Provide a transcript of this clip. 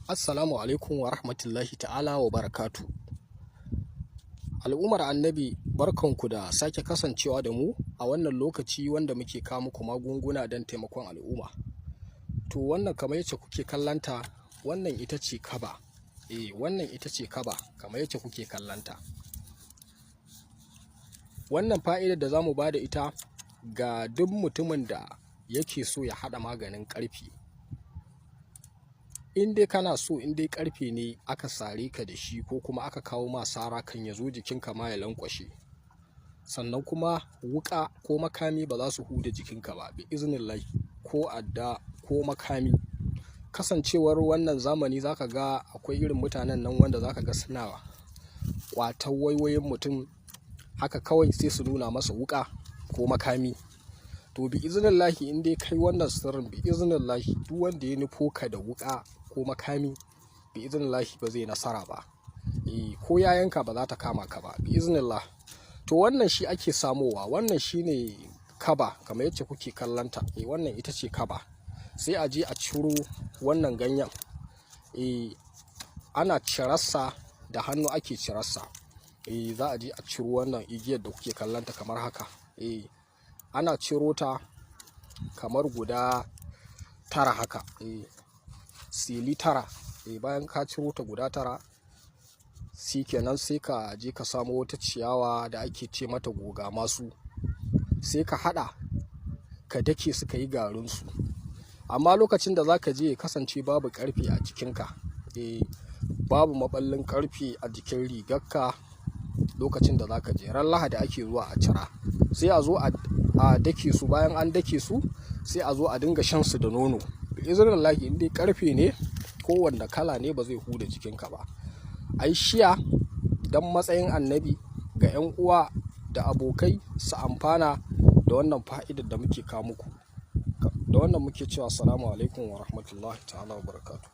Assalamu alaikum wa rahmatullahi ta'ala wa barakatu. Al'ummar annabi, barkanku da sake kasancewa da mu a wannan lokaci wanda muke kawo muku magunguna don taimakon al'umma. To wannan kamar yacce kuke kallanta, wannan ita ce kaba. Wannan ita ce kaba kamar yacce kuke kallanta. Wannan fa'idar da za mu ba da ita ga duk mutumin da yake so ya haɗa maganin ƙarfe. In dai kana so, in dai ƙarfe ne aka sare ka da shi ko kuma aka kawo ma sara kan ya zo jikinka ma ya lankwashe, sannan kuma wuƙa ko makami ba za su huda jikinka ba bi iznillahi, ko adda ko makami. Kasancewar wannan zamani za ka ga akwai irin mutanen nan wanda za ka ga suna ƙwatar wayoyin mutum haka kawai sai su nuna masa wuƙa ko makami. To bi iznillahi, in dai kai wannan sirrin, bi iznillahi duk wanda ya nufo ka da wuƙa ko makami, bi iznillahi ba zai nasara ba. Ko yayanka ba za ta kama ka ba bi iznillah. To wannan shi ake samowa, wannan shine kaba kamar yacce kuke kallanta. Wannan ita ce kaba. Sai a je a ciro wannan ganyen. Ana cirarsa da hannu, ake cirarsa. Za a je a ciro wannan igiyar da kuke kallanta kamar haka. Ana ciro ta kamar guda tara haka. Sili tara. Bayan ka ciro ta guda tara, shikenan sai ka je ka samo wata ciyawa da ake ce mata goga masu, sai ka haɗa ka dake su ka yi garinsu. Amma lokacin da za ka je ya kasance babu ƙarfe a jikinka, babu maɓallin ƙarfe a jikin rigarka. Lokacin da za ka je ran Lahadi ake zuwa a cira, sai a zo a dake su. Bayan an dake su sai a zo a dinga shan su da nono. Bi iznillahi, in dai ƙarfe ne kowanne kala ne ba zai huda jikinka ba. Ai shiya don matsayin annabi ga 'yan uwa da abokai su amfana da wannan fa'idar da muke kawo muku. Da wannan muke cewa assalamu alaikum wa rahmatullahi ta'ala wa barakatu.